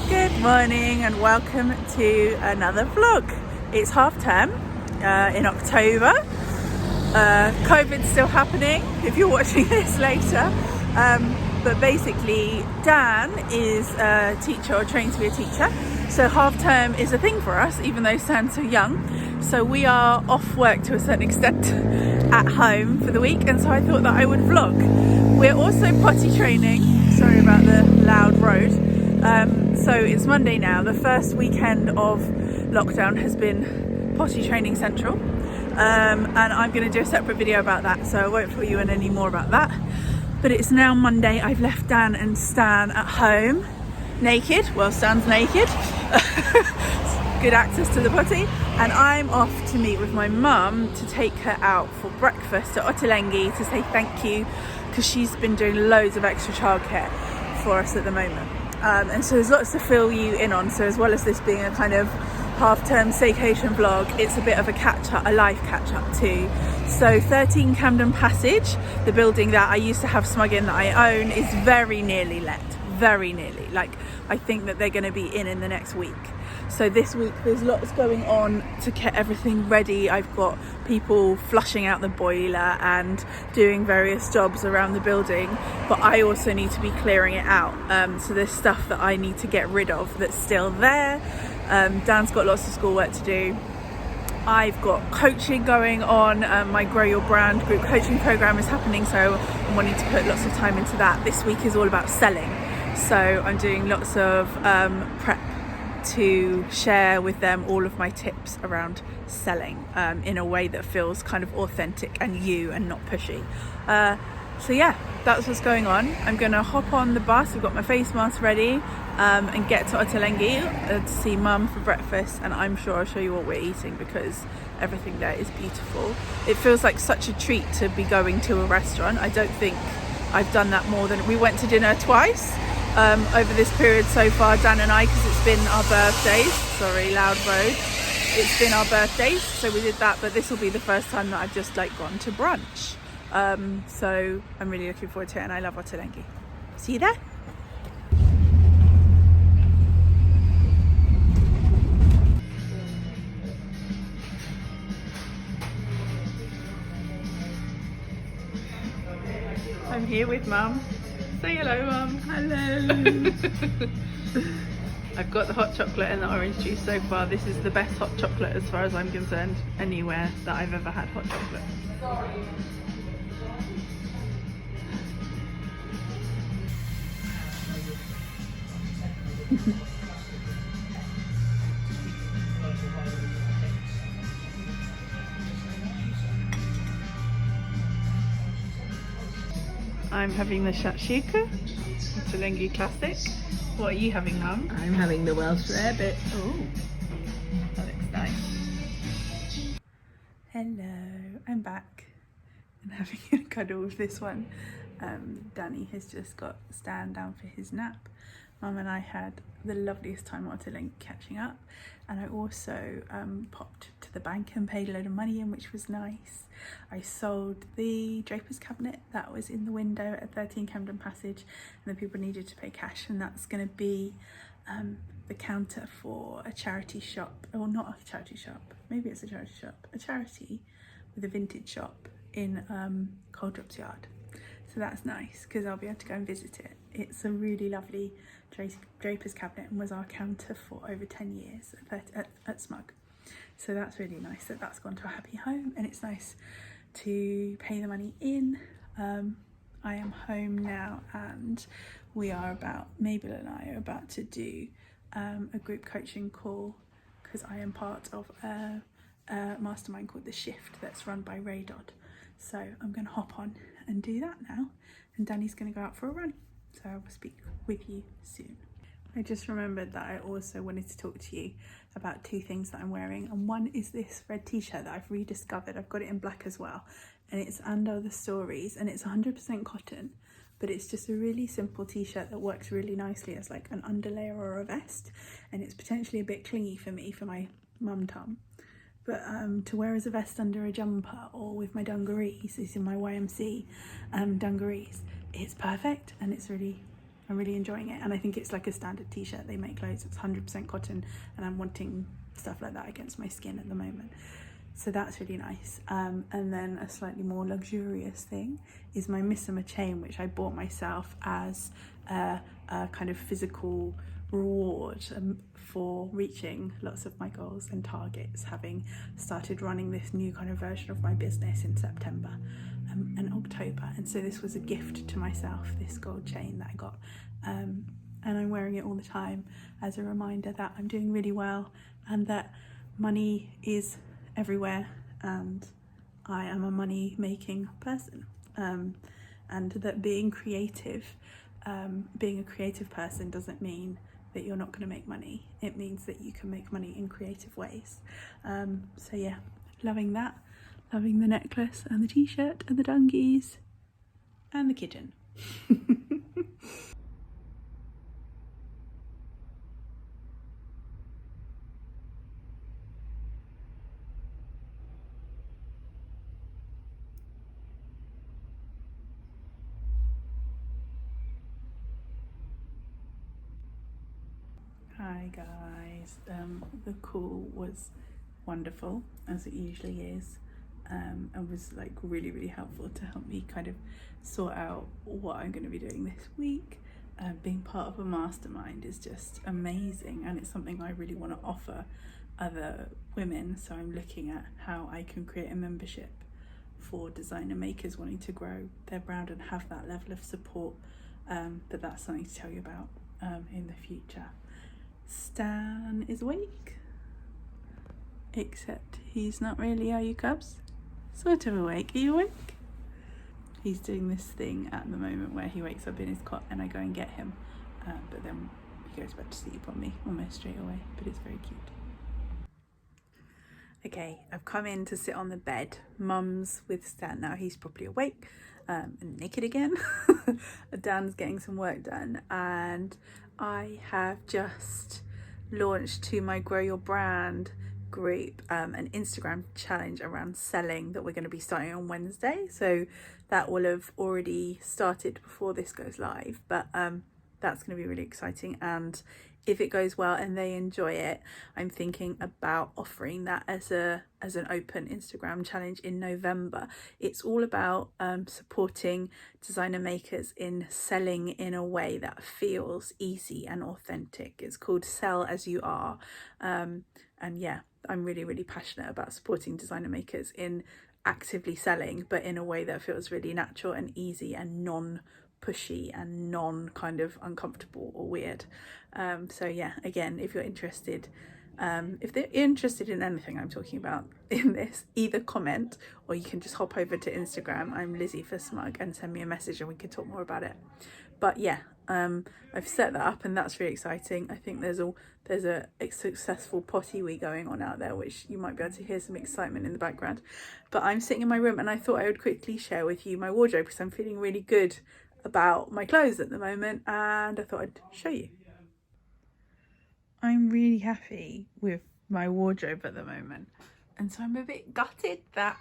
Good morning and welcome to another vlog. It's half term in October. COVID's still happening if you're watching this later. But basically Dan is a teacher or trained to be a teacher. So half term is a thing for us, even though Stan's so young. So we are off work to a certain extent at home for the week. And so I thought that I would vlog. We're also potty training. Sorry about the loud road. So it's Monday now. The first weekend of lockdown has been potty training central. And I'm going to do a separate video about that. So I won't fill you in any more about that. But it's now Monday. I've left Dan and Stan at home. Naked. Well, Stan's naked. Good access to the potty. And I'm off to meet with my mum to take her out for breakfast at Ottolenghi to say thank you, because she's been doing loads of extra childcare for us at the moment. And so there's lots to fill you in on. So as well as this being a kind of half-term staycation vlog, it's a bit of a catch-up, a life catch-up too. So 13 Camden Passage, the building that I used to have smug in that I own, is very nearly let. Very nearly. Like, I think that they're going to be in the next week. So this week there's lots going on to get everything ready. I've got people flushing out the boiler and doing various jobs around the building, but I also need to be clearing it out. So there's stuff that I need to get rid of that's still there. Dan's got lots of schoolwork to do. I've got coaching going on. My Grow Your Brand group coaching program is happening, so I'm wanting to put lots of time into that. This week is all about selling. So I'm doing lots of prep to share with them all of my tips around selling in a way that feels kind of authentic and you and not pushy. So yeah, that's what's going on. I'm gonna hop on the bus. I've got my face mask ready and get to Ottolenghi to see Mum for breakfast, and I'm sure I'll show you what we're eating because everything there is beautiful. It feels like such a treat to be going to a restaurant. I don't think I've done that more than we went to dinner twice over this period so far, Dan and I, because it's been our birthdays. Sorry, loud road. It's been our birthdays, so we did that, but this will be the first time that I've just like gone to brunch. So I'm really looking forward to it, and I love Ottolenghi. See you there. I'm here with Mum. Say hello, Mum. Hello. I've got the hot chocolate and the orange juice so far. This is the best hot chocolate as far as I'm concerned anywhere that I've ever had hot chocolate. I'm having the shakshuka, Ottolenghi classic. What are you having, Mum? I'm having the Welsh rarebit. Oh, that looks nice. Hello, I'm back and having a cuddle with this one. Danny has just got Stan down for his nap. Mum and I had the loveliest time at Ottolenghi catching up, and I also popped to the bank and paid a load of money in, which was nice. I sold the draper's cabinet that was in the window at 13 Camden Passage, and the people needed to pay cash, and that's going to be the counter for a charity shop, or not a charity shop, maybe it's a charity shop, a charity with a vintage shop in Coldrops Yard. So that's nice because I'll be able to go and visit it. It's a really lovely draper's cabinet and was our counter for over 10 years at Smug. So that's really nice that that's gone to a happy home, and it's nice to pay the money in. I am home now, and we are Mabel and I are about to do a group coaching call because I am part of a mastermind called The Shift that's run by Ray Dodd. So I'm going to hop on and do that now, and Danny's going to go out for a run. So I will speak with you soon. I just remembered that I also wanted to talk to you about two things that I'm wearing, and one is this red t-shirt that I've rediscovered. I've got it in black as well, and it's Under the Stories, and it's 100% cotton, but it's just a really simple t-shirt that works really nicely as like an underlayer or a vest, and it's potentially a bit clingy for me for my mum tum. But to wear as a vest under a jumper or with my dungarees, these are my YMC dungarees, it's perfect, and it's really I'm really enjoying it. And I think it's like a standard t-shirt they make loads. It's 100% cotton, and I'm wanting stuff like that against my skin at the moment. So that's really nice. And then a slightly more luxurious thing is my Missima chain, which I bought myself as a kind of physical reward for reaching lots of my goals and targets, having started running this new kind of version of my business in September and October. And so this was a gift to myself, this gold chain that I got. And I'm wearing it all the time as a reminder that I'm doing really well and that money is everywhere and I am a money making person, and that being a creative person doesn't mean that you're not going to make money. It means that you can make money in creative ways. So yeah, loving that, loving the necklace and the t-shirt and the dungies and the kitten. Hi guys, the call was wonderful, as it usually is, and was like really helpful to help me kind of sort out what I'm going to be doing this week. Being part of a mastermind is just amazing, and it's something I really want to offer other women. So I'm looking at how I can create a membership for designer makers wanting to grow their brand and have that level of support, but that's something to tell you about in the future. Stan is awake, except he's not really, are you cubs? Sort of awake. Are you awake? He's doing this thing at the moment where he wakes up in his cot and I go and get him, but then he goes back to sleep on me almost straight away, but it's very cute. Okay, I've come in to sit on the bed. Mum's with Stan now, he's probably awake and naked again. Dan's getting some work done, and I have just launched to my Grow Your Brand group an Instagram challenge around selling that we're going to be starting on Wednesday. So that will have already started before this goes live, but that's going to be really exciting. And if it goes well and they enjoy it, I'm thinking about offering that as an open Instagram challenge in November. It's all about supporting designer makers in selling in a way that feels easy and authentic. It's called Sell As You Are, and yeah, I'm really passionate about supporting designer makers in actively selling, but in a way that feels really natural and easy and non-pushy and non kind of uncomfortable or weird. So yeah, again, if you're interested, if they're interested in anything I'm talking about in this, either comment or you can just hop over to Instagram. I'm Lizzie for Smug, and send me a message and we can talk more about it. But yeah, I've set that up and that's really exciting. I think there's a successful potty week going on out there, which you might be able to hear some excitement in the background. But I'm sitting in my room and I thought I would quickly share with you my wardrobe because I'm feeling really good about my clothes at the moment, and I thought I'd show you. I'm really happy with my wardrobe at the moment, and so I'm a bit gutted that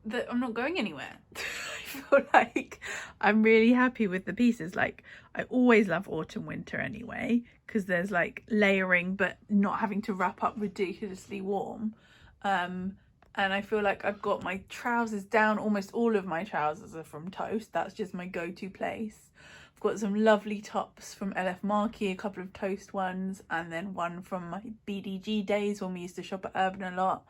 that I'm not going anywhere. I feel like I'm really happy with the pieces. Like, I always love autumn winter anyway, because there's like layering but not having to wrap up ridiculously warm. And I feel like I've got my trousers down. Almost all of my trousers are from Toast. That's just my go-to place. I've got some lovely tops from LF Marquee, a couple of Toast ones, and then one from my BDG days when we used to shop at Urban a lot.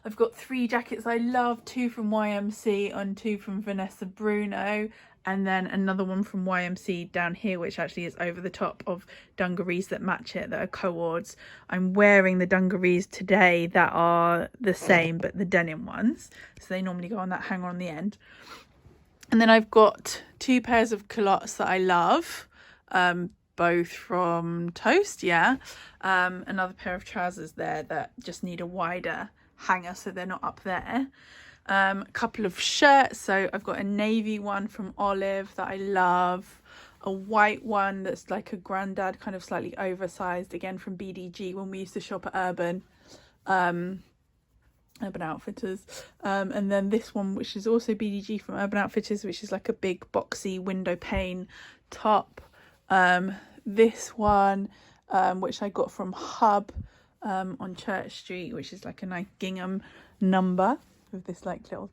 I've got 3 jackets I love, 2 from YMC and 2 from Vanessa Bruno, and then another one from YMC down here, which actually is over the top of dungarees that match it, that are co-ords. I'm wearing the dungarees today that are the same, but the denim ones. So they normally go on that hanger on the end. And then I've got 2 pairs of culottes that I love, both from Toast, yeah. Another pair of trousers there that just need a wider hanger so they're not up there. A couple of shirts, so I've got a navy one from Olive that I love, a white one that's like a grandad, kind of slightly oversized, again from BDG when we used to shop at Urban Outfitters, and then this one which is also BDG from Urban Outfitters, which is like a big boxy window pane top. This one, which I got from Hub on Church Street, which is like a nice gingham number with this like little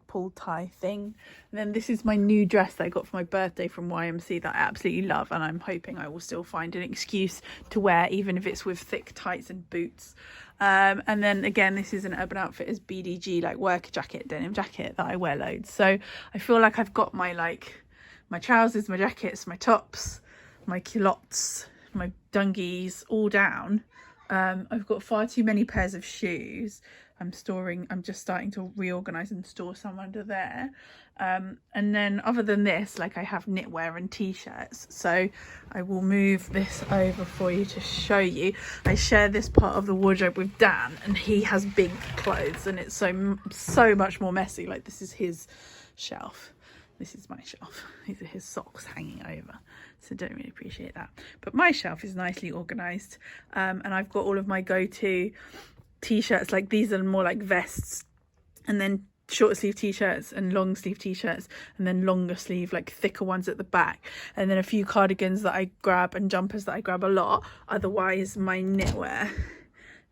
pull tie thing. And then this is my new dress that I got for my birthday from YMC that I absolutely love, and I'm hoping I will still find an excuse to wear, even if it's with thick tights and boots. And then again, this is an Urban Outfitters BDG like work jacket, denim jacket that I wear loads. So I feel like I've got my trousers, my jackets, my tops, my culottes, my dungies all down. I've got far too many pairs of shoes. I'm just starting to reorganize and store some under there. And then other than this, like I have knitwear and t-shirts. So I will move this over for you to show you. I share this part of the wardrobe with Dan, and he has big clothes and it's so much more messy. Like this is his shelf. This is my shelf. These are his socks hanging over. So don't really appreciate that. But my shelf is nicely organized. And I've got all of my go-to t-shirts. Like these are more like vests, and then short sleeve t-shirts and long sleeve t-shirts, and then longer sleeve, like thicker ones at the back. And then a few cardigans that I grab and jumpers that I grab a lot. Otherwise, my knitwear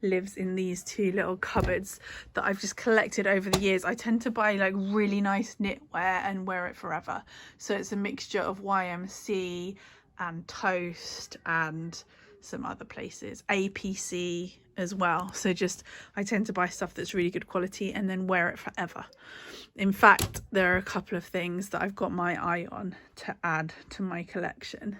lives in these two little cupboards that I've just collected over the years. I tend to buy like really nice knitwear and wear it forever. So it's a mixture of YMC and Toast and some other places, APC as well. So just I tend to buy stuff that's really good quality and then wear it forever. In fact, there are a couple of things that I've got my eye on to add to my collection.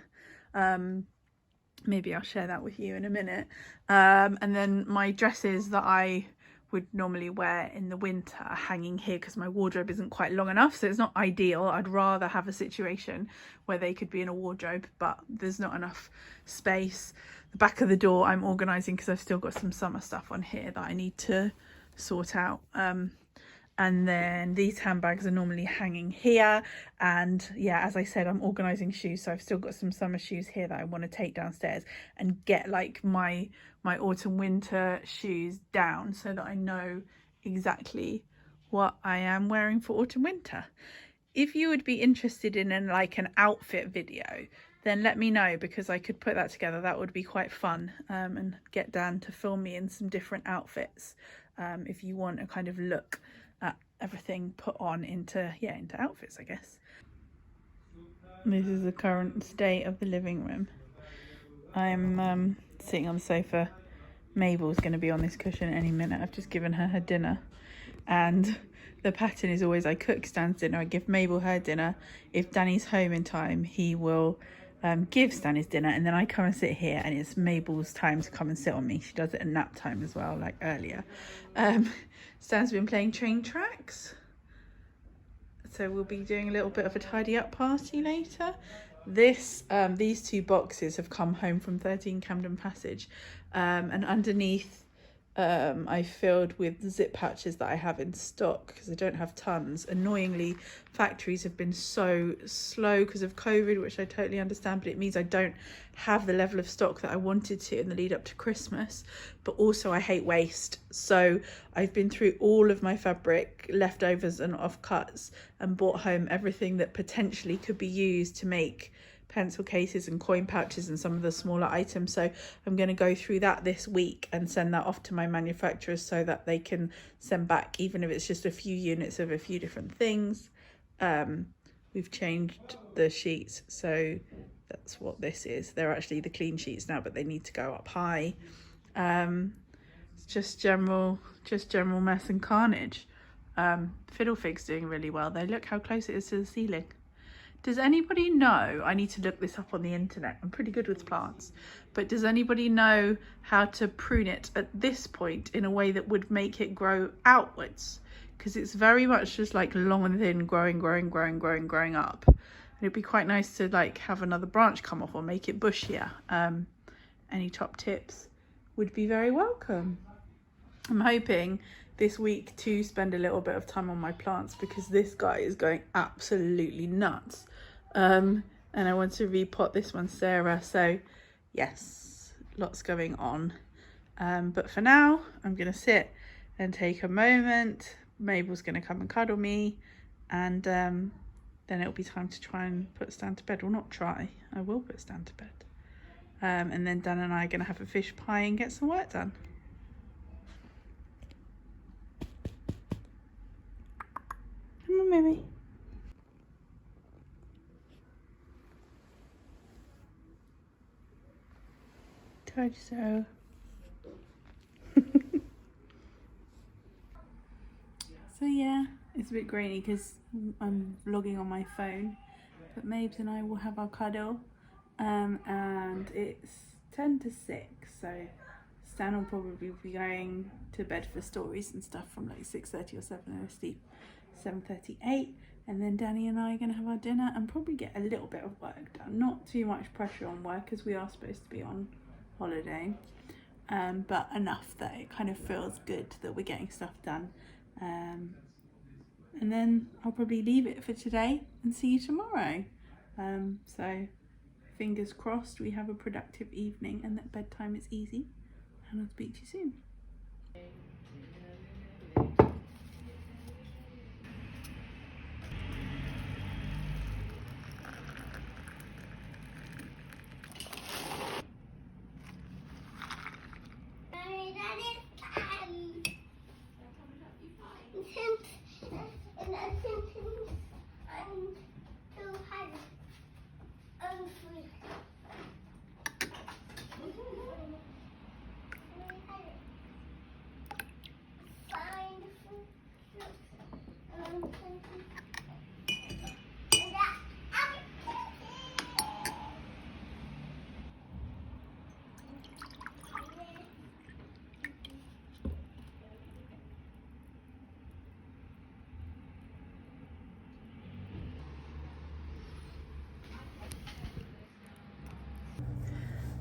Maybe I'll share that with you in a minute. And then my dresses that I would normally wear in the winter are hanging here because my wardrobe isn't quite long enough, so it's not ideal. I'd rather have a situation where they could be in a wardrobe, but there's not enough space. The back of the door I'm organising because I've still got some summer stuff on here that I need to sort out. And then these handbags are normally hanging here. And yeah, as I said, I'm organising shoes. So I've still got some summer shoes here that I want to take downstairs and get like my autumn winter shoes down so that I know exactly what I am wearing for autumn winter. If you would be interested in an outfit video, then let me know, because I could put that together. That would be quite fun, and get Dan to film me in some different outfits. If you want a kind of look at everything put on into outfits, I guess. This is the current state of the living room. I'm sitting on the sofa. Mabel's going to be on this cushion any minute. I've just given her dinner, and the pattern is always I cook Stan's dinner, I give Mabel her dinner. If Danny's home in time, he will give Stan his dinner, and then I come and sit here, and it's Mabel's time to come and sit on me. She does it at nap time as well, like earlier. Stan's been playing train tracks, so we'll be doing a little bit of a tidy up party later. These two boxes have come home from 13 Camden Passage, and underneath I filled with zip pouches that I have in stock because I don't have tons. Annoyingly, factories have been so slow because of COVID, which I totally understand, but it means I don't have the level of stock that I wanted to in the lead up to Christmas. But also I hate waste, so I've been through all of my fabric leftovers and offcuts and brought home everything that potentially could be used to make pencil cases and coin pouches and some of the smaller items. So I'm going to go through that this week and send that off to my manufacturers so that they can send back, even if it's just a few units of a few different things. We've changed the sheets, so that's what this is. They're actually the clean sheets now, but they need to go up high. It's just general mess and carnage. Fiddlefig's doing really well though. Look how close it is to the ceiling. Does anybody know, I need to look this up on the internet, I'm pretty good with plants, but does anybody know how to prune it at this point in a way that would make it grow outwards? Because it's very much just like long and thin, growing up. And it'd be quite nice to like have another branch come off or make it bushier. Any top tips would be very welcome. I'm hoping this week to spend a little bit of time on my plants because this guy is going absolutely nuts. And I want to repot this one, Sarah. So yes, lots going on. But for now, I'm going to sit and take a moment. Mabel's going to come and cuddle me, and then then it'll be time to try and put Stan to bed. Well, not try, I will put Stan to bed. And then Dan and I are going to have a fish pie and get some work done. Come on, Mimi. Told you so. So yeah, it's a bit grainy because I'm vlogging on my phone, but Mabes and I will have our cuddle, and it's 10 to 6, so Stan will probably be going to bed for stories and stuff from like 6:30 or 7 and asleep 7:38, and then Danny and I are going to have our dinner and probably get a little bit of work done. Not too much pressure on work as we are supposed to be on holiday, but enough that it kind of feels good that we're getting stuff done. And then I'll probably leave it for today and see you tomorrow. So fingers crossed we have a productive evening and that bedtime is easy, and I'll speak to you soon.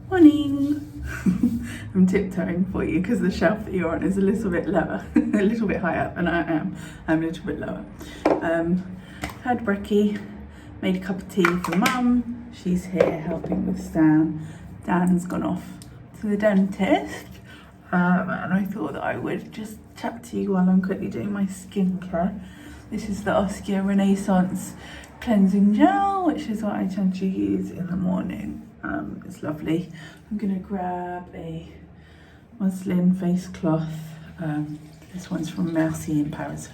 Morning! I'm tiptoeing for you because the shelf that you're on is a little bit lower, a little bit high up, and I'm a little bit lower. Had brekkie, made a cup of tea for Mum. She's here helping with Stan. Dan's gone off to the dentist, and I thought that I would just chat to you while I'm quickly doing my skincare. This is the Oskia Renaissance cleansing gel, which is what I tend to use in the morning. It's lovely. I'm gonna grab a muslin face cloth. This one's from Merci in Paris.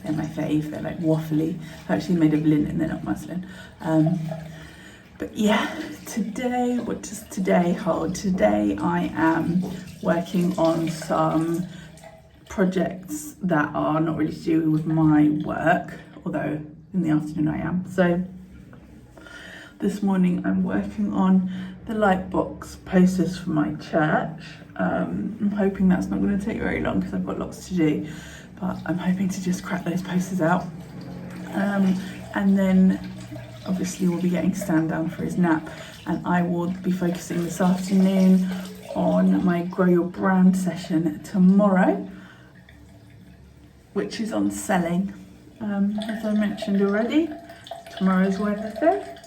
They're my fave. They're like waffly. They're actually made of linen, they're not muslin. But yeah, today, what does today hold? Today I am working on some projects that are not really to do with my work, although in the afternoon I am. So this morning I'm working on the Lightbox posters for my church. I'm hoping that's not going to take very long because I've got lots to do, but I'm hoping to just crack those posters out. And then obviously we'll be getting Stan down for his nap, and I will be focusing this afternoon on my Grow Your Brand session tomorrow, which is on selling. As I mentioned already, tomorrow's Wednesday.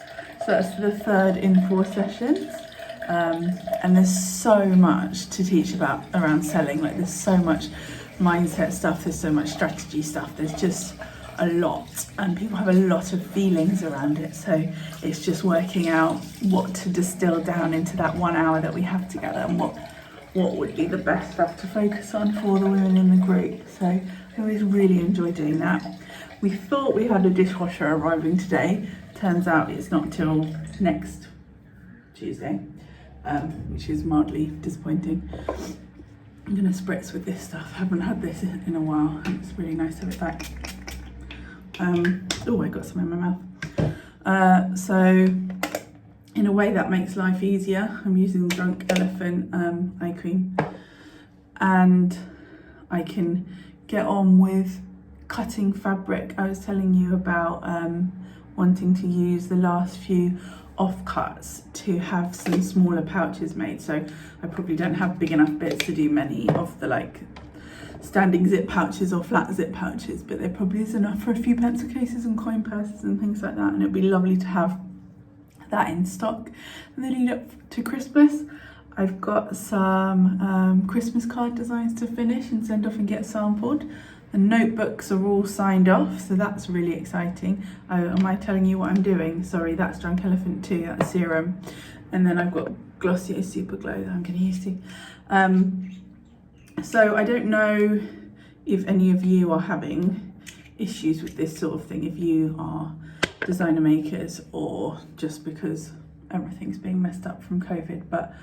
So that's the third in 4 sessions, and there's so much to teach about around selling. Like there's so much mindset stuff, there's so much strategy stuff, there's just a lot, and people have a lot of feelings around it. So it's just working out what to distill down into that 1 hour that we have together, and what would be the best stuff to focus on for the women in the group. So I always really enjoy doing that. We thought we had a dishwasher arriving today. Turns out it's not till next Tuesday, which is mildly disappointing. I'm gonna spritz with this stuff. I haven't had this in a while, and it's really nice to have it back. Oh, I got some in my mouth. So in a way that makes life easier, I'm using Drunk Elephant eye cream, and I can get on with cutting fabric. I was telling you about wanting to use the last few offcuts to have some smaller pouches made. So I probably don't have big enough bits to do many of the like standing zip pouches or flat zip pouches, but there probably is enough for a few pencil cases and coin purses and things like that, and it'd be lovely to have that in stock. In the lead up to Christmas, I've got some Christmas card designs to finish and send off and get sampled. The notebooks are all signed off, so that's really exciting. Oh, am I telling you what I'm doing? Sorry, that's Drunk Elephant 2, that's serum. And then I've got Glossier Super Glow that I'm getting used to. So I don't know if any of you are having issues with this sort of thing, if you are designer makers or just because everything's being messed up from COVID, but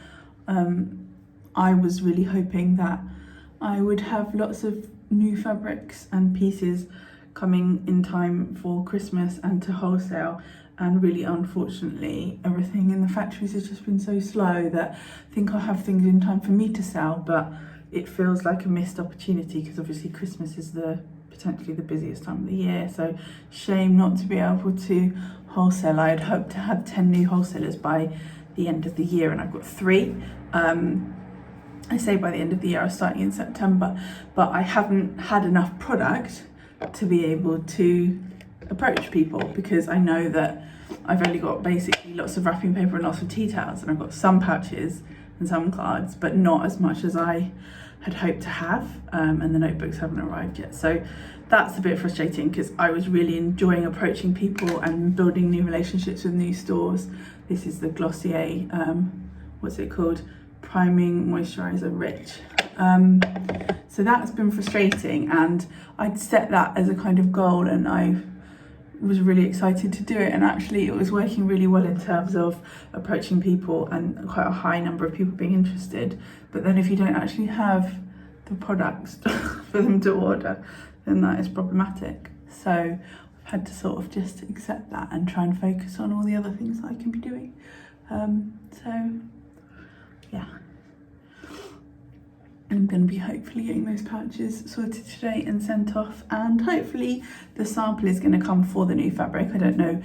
I was really hoping that I would have lots of new fabrics and pieces coming in time for Christmas and to wholesale, and really unfortunately everything in the factories has just been so slow that I think I'll have things in time for me to sell, but it feels like a missed opportunity because obviously Christmas is potentially the busiest time of the year, so shame not to be able to wholesale. I had hoped to have 10 new wholesalers by the end of the year, and I've got 3. I say by the end of the year, I was starting in September, but I haven't had enough product to be able to approach people because I know that I've only got basically lots of wrapping paper and lots of tea towels, and I've got some pouches and some cards, but not as much as I had hoped to have, and the notebooks haven't arrived yet. So that's a bit frustrating because I was really enjoying approaching people and building new relationships with new stores. This is the Glossier, what's it called? Priming Moisturizer Rich. So that's been frustrating, and I'd set that as a kind of goal, and I was really excited to do it, and actually it was working really well in terms of approaching people and quite a high number of people being interested. But then if you don't actually have the products for them to order, then that is problematic. So I've had to sort of just accept that and try and focus on all the other things that I can be doing. So yeah, I'm going to be hopefully getting those pouches sorted today and sent off, and hopefully the sample is going to come for the new fabric. I don't know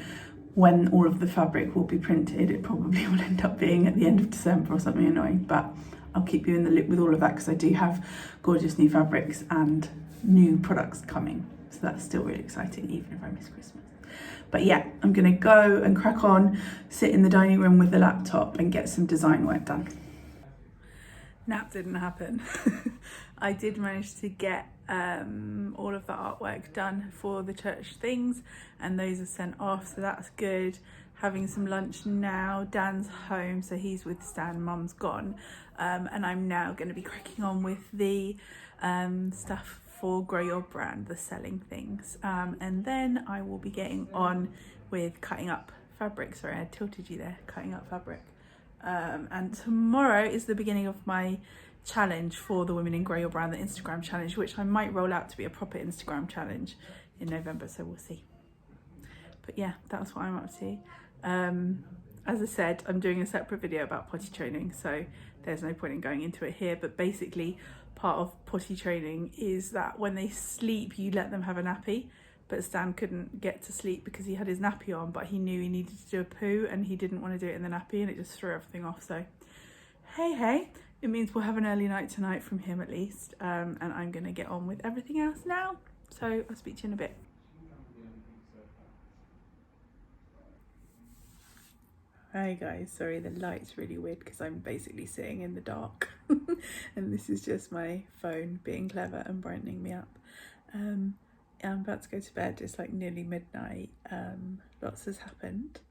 when all of the fabric will be printed. It probably will end up being at the end of December or something annoying, but I'll keep you in the loop with all of that because I do have gorgeous new fabrics and new products coming, so that's still really exciting even if I miss Christmas. But yeah, I'm going to go and crack on, sit in the dining room with the laptop and get some design work done. Nap didn't happen. I did manage to get all of the artwork done for the church things, and those are sent off, so that's good. Having some lunch now. Dan's home, so he's with Stan, Mum's gone, and I'm now going to be cracking on with the stuff for Grow Your Brand, the selling things, and then I will be getting on with cutting up fabric. Sorry, I tilted you there. Cutting up fabric. And tomorrow is the beginning of my challenge for the Women in Grow Your Brand, the Instagram challenge, which I might roll out to be a proper Instagram challenge in November, so we'll see. But yeah, that's what I'm up to. As I said, I'm doing a separate video about potty training, so there's no point in going into it here, but basically part of potty training is that when they sleep you let them have a nappy. But Stan couldn't get to sleep because he had his nappy on, but he knew he needed to do a poo and he didn't want to do it in the nappy, and it just threw everything off. So hey, it means we'll have an early night tonight from him at least, and I'm going to get on with everything else now. So I'll speak to you in a bit. Hi guys, sorry the light's really weird because I'm basically sitting in the dark and this is just my phone being clever and brightening me up. I'm about to go to bed. It's like nearly midnight. Lots has happened,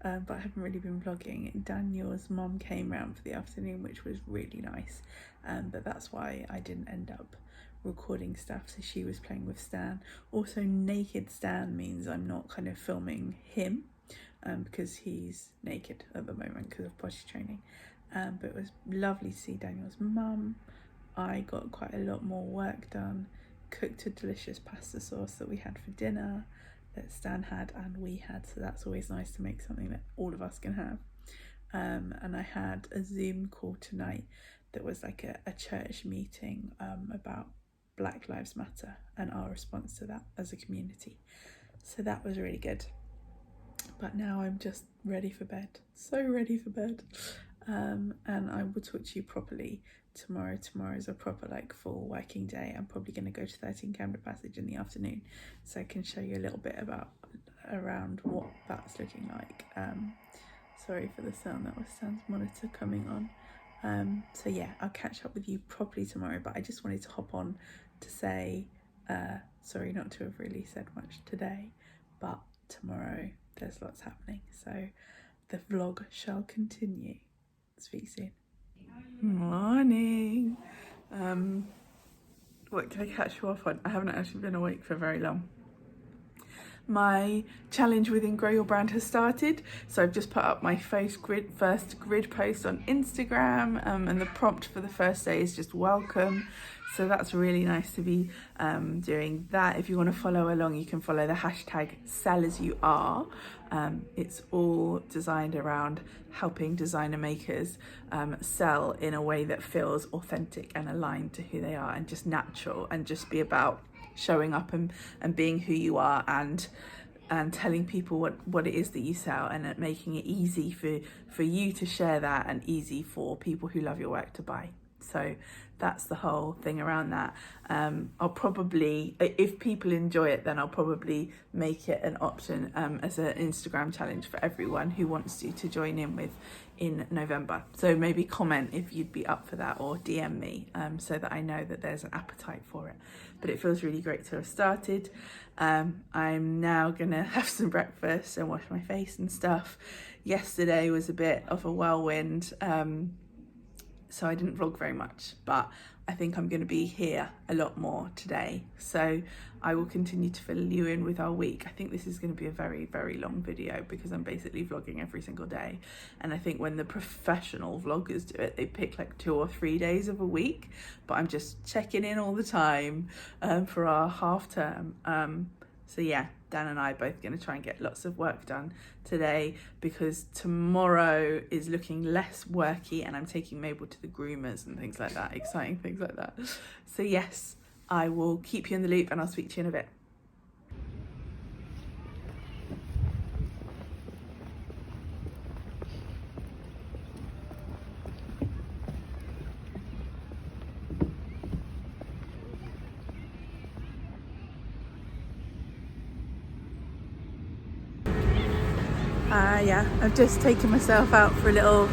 but I haven't really been vlogging. Daniel's mum came round for the afternoon, which was really nice, but that's why I didn't end up recording stuff. So she was playing with Stan. Also, naked Stan means I'm not kind of filming him because he's naked at the moment because of potty training. But it was lovely to see Daniel's mum. I got quite a lot more work done. Cooked a delicious pasta sauce that we had for dinner, that Stan had and we had, so that's always nice to make something that all of us can have. And I had a Zoom call tonight that was like a church meeting about Black Lives Matter and our response to that as a community, so that was really good. But now I'm just ready for bed, so ready for bed, and I will talk to you properly tomorrow. Tomorrow is a proper like full working day. I'm probably going to go to 13 Camden Passage in the afternoon so I can show you a little bit around what that's looking like. Sorry for the sound, that was Stan's monitor coming on. So yeah, I'll catch up with you properly tomorrow, but I just wanted to hop on to say Sorry not to have really said much today, but tomorrow there's lots happening, so the vlog shall continue. Speak soon. Morning. What can I catch you off on? I haven't actually been awake for very long. My challenge within Grow Your Brand has started, so I've just put up my first grid post on Instagram, and the prompt for the first day is just welcome. So that's really nice to be doing that. If you want to follow along, you can follow the hashtag #SellAsYouAre. It's all designed around helping designer makers sell in a way that feels authentic and aligned to who they are, and just natural, and just be about showing up and being who you are, and telling people what it is that you sell, and making it easy for you to share that, and easy for people who love your work to buy. So that's the whole thing around that. I'll probably, if people enjoy it, then I'll probably make it an option as an Instagram challenge for everyone who wants to join in with in November. So maybe comment if you'd be up for that, or DM me so that I know that there's an appetite for it. But it feels really great to have started. I'm now gonna have some breakfast and wash my face and stuff. Yesterday was a bit of a whirlwind, so I didn't vlog very much, but I think I'm going to be here a lot more today. So I will continue to fill you in with our week. I think this is going to be a very, very long video because I'm basically vlogging every single day. And I think when the professional vloggers do it, they pick like 2 or 3 days of a week, but I'm just checking in all the time for our half term. So yeah, Dan and I are both going to try and get lots of work done today, because tomorrow is looking less worky and I'm taking Mabel to the groomers and things like that, exciting things like that. So yes, I will keep you in the loop and I'll speak to you in a bit. Yeah, I've just taken myself out for a little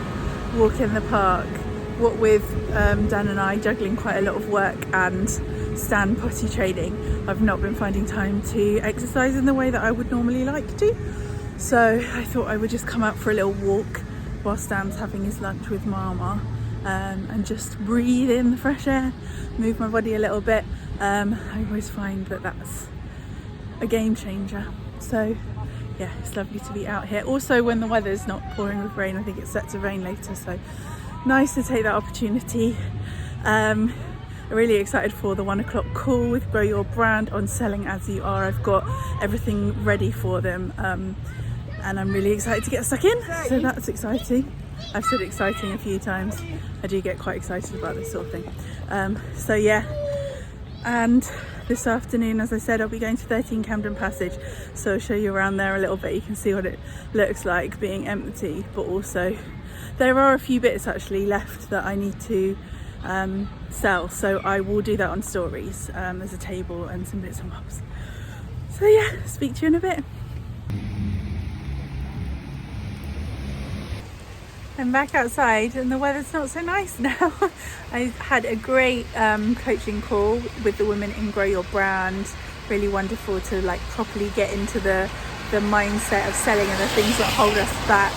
walk in the park. What with Dan and I juggling quite a lot of work and Stan potty training, I've not been finding time to exercise in the way that I would normally like to. So I thought I would just come out for a little walk while Stan's having his lunch with Mama, and just breathe in the fresh air, move my body a little bit. I always find that that's a game changer. So yeah, it's lovely to be out here. Also, when the weather's not pouring with rain, I think it's set to rain later, so nice to take that opportunity. I'm really excited for the 1 o'clock call with Grow Your Brand on Selling As You Are. I've got everything ready for them, and I'm really excited to get stuck in, so that's exciting. I've said exciting a few times. I do get quite excited about this sort of thing. So yeah, and this afternoon, as I said, I'll be going to 13 Camden Passage, so I'll show you around there a little bit. You can see what it looks like being empty, but also there are a few bits actually left that I need to sell, so I will do that on stories. There's a table and some bits and bobs. So yeah, speak to you in a bit. I'm back outside and the weather's not so nice now. I had a great coaching call with the women in Grow Your Brand. Really wonderful to like properly get into the mindset of selling and the things that hold us back.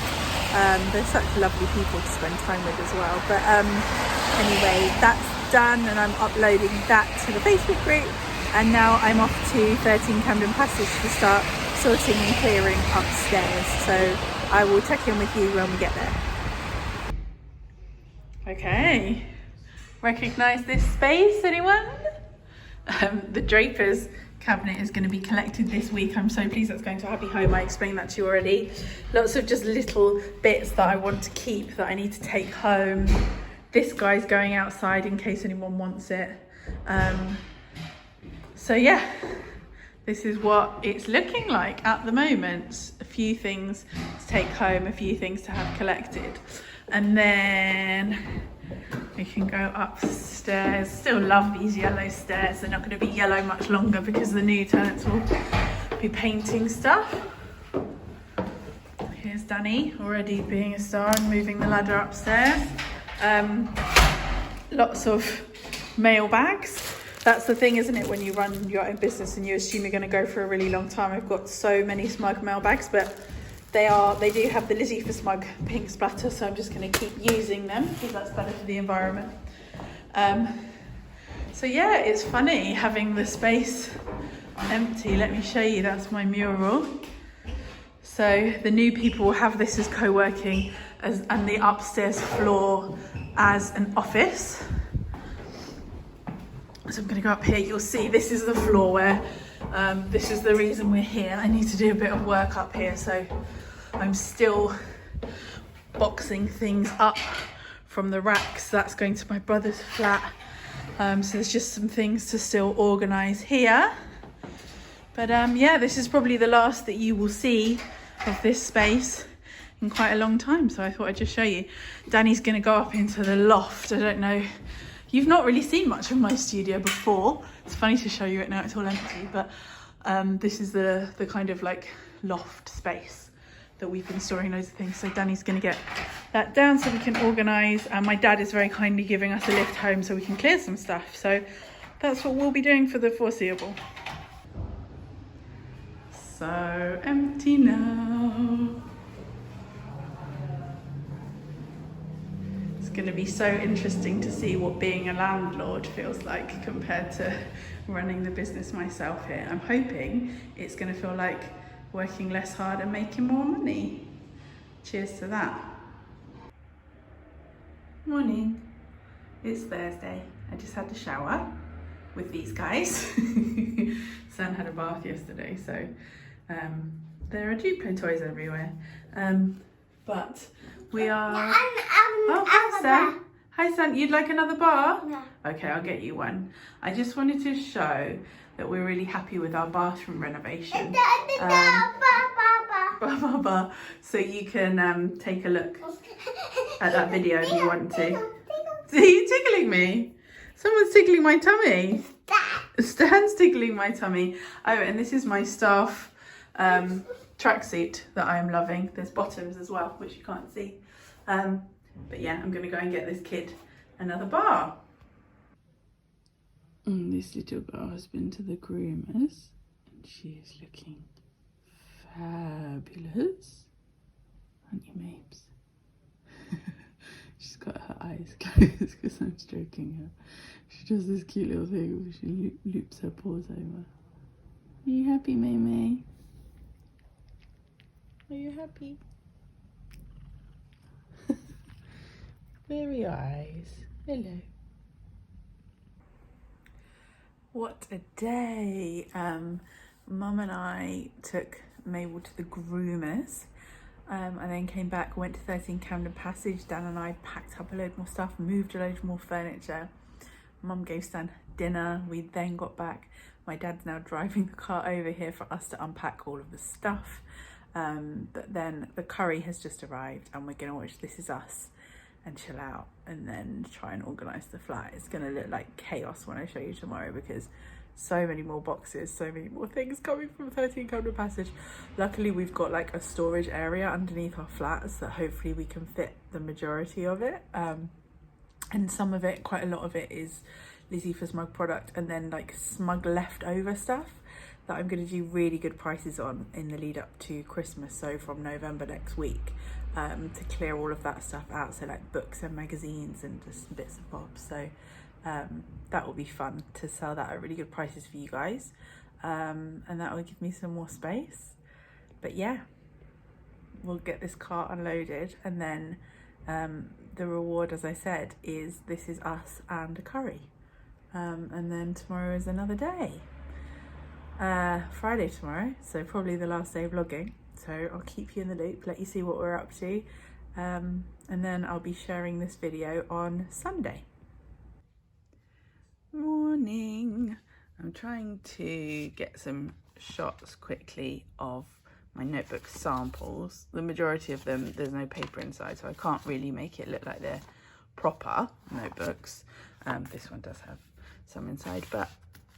They're such lovely people to spend time with as well. But anyway, that's done and I'm uploading that to the Facebook group. And now I'm off to 13 Camden Passage to start sorting and clearing upstairs. So I will check in with you when we get there. Okay, recognise this space, anyone? The Draper's cabinet is going to be collected this week. I'm so pleased that's going to Happy Home. I explained that to you already. Lots of just little bits that I want to keep that I need to take home. This guy's going outside in case anyone wants it. So yeah, this is what it's looking like at the moment. A few things to take home, a few things to have collected. And then we can go upstairs. Still love these yellow stairs. They're not going to be yellow much longer because the new tenants will be painting stuff. Here's Danny already being a star and moving the ladder upstairs. Lots of mail bags. That's the thing, isn't it, when you run your own business and you assume you're going to go for a really long time. I've got so many Smug mail bags, but they do have the Lizzie for Smug pink splatter, so I'm just going to keep using them because that's better for the environment. So yeah, it's funny having the space empty. Let me show you, that's my mural. So the new people will have this as co-working and the upstairs floor as an office. So I'm going to go up here. You'll see this is the floor where this is the reason we're here. I need to do a bit of work up here, so I'm still boxing things up from the racks. That's going to my brother's flat. So there's just some things to still organise here. But yeah, this is probably the last that you will see of this space in quite a long time. So I thought I'd just show you. Danny's going to go up into the loft. I don't know. You've not really seen much of my studio before. It's funny to show you it now, it's all empty. But this is the kind of like loft space that we've been storing loads of things. So Danny's going to get that down so we can organise. And my dad is very kindly giving us a lift home so we can clear some stuff. So that's what we'll be doing for the foreseeable. So empty now. It's going to be so interesting to see what being a landlord feels like compared to running the business myself here. I'm hoping it's going to feel like working less hard and making more money. Cheers to that. Morning. It's Thursday. I just had to shower with these guys. Son had a bath yesterday, so there are Duplo toys everywhere. But we are... Oh, hi, Son. Hi, Son. You'd like another bar? No. Okay, I'll get you one. I just wanted to show that we're really happy with our bathroom renovation. So you can take a look at that video if you want to. Are you tickling me? Someone's tickling my tummy. Stan's tickling my tummy. Oh, and this is my staff tracksuit that I am loving. There's bottoms as well, which you can't see. But yeah, I'm going to go and get this kid another bar. This little girl has been to the groomers and she is looking fabulous. Aren't you, Mabes? She's got her eyes closed because I'm stroking her. She does this cute little thing where she loops her paws over. Are you happy, May? Are you happy? There are your eyes. Hello. What a day. Mum and I took Mabel to the groomers and then came back, went to 13 Camden Passage. Dan and I packed up a load more stuff, moved a load more furniture. Mum gave Stan dinner. We then got back. My dad's now driving the car over here for us to unpack all of the stuff. But then the curry has just arrived and we're going to watch This Is Us and chill out and then try and organise the flat. It's going to look like chaos when I show you tomorrow because so many more boxes, so many more things coming from 13 Camden Passage. Luckily we've got like a storage area underneath our flats that hopefully we can fit the majority of it. And some of it, quite a lot of it, is Lizzie for Smug product and then like Smug leftover stuff that I'm going to do really good prices on in the lead up to Christmas, so from November next week, to clear all of that stuff out, so like books and magazines and just bits and bobs. So that will be fun to sell that at really good prices for you guys, and that will give me some more space. But yeah, we'll get this car unloaded and then the reward, as I said, is This Is Us and a curry, and then tomorrow is another day. Friday tomorrow, so probably the last day of vlogging, so I'll keep you in the loop, let you see what we're up to, and then I'll be sharing this video on Sunday. Morning. I'm trying to get some shots quickly of my notebook samples. The majority of them, there's no paper inside, so I can't really make it look like they're proper notebooks. This one does have some inside, but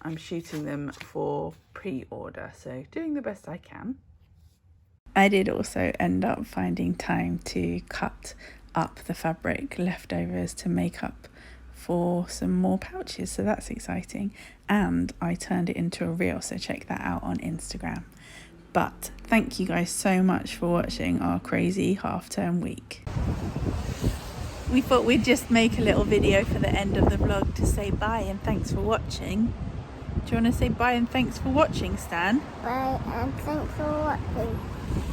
I'm shooting them for pre-order, so doing the best I can. I did also end up finding time to cut up the fabric leftovers to make up for some more pouches, so that's exciting. And I turned it into a reel, so check that out on Instagram. But thank you guys so much for watching our crazy half-term week. We thought we'd just make a little video for the end of the vlog to say bye and thanks for watching. Do you want to say bye and thanks for watching, Stan? Bye and thanks for watching.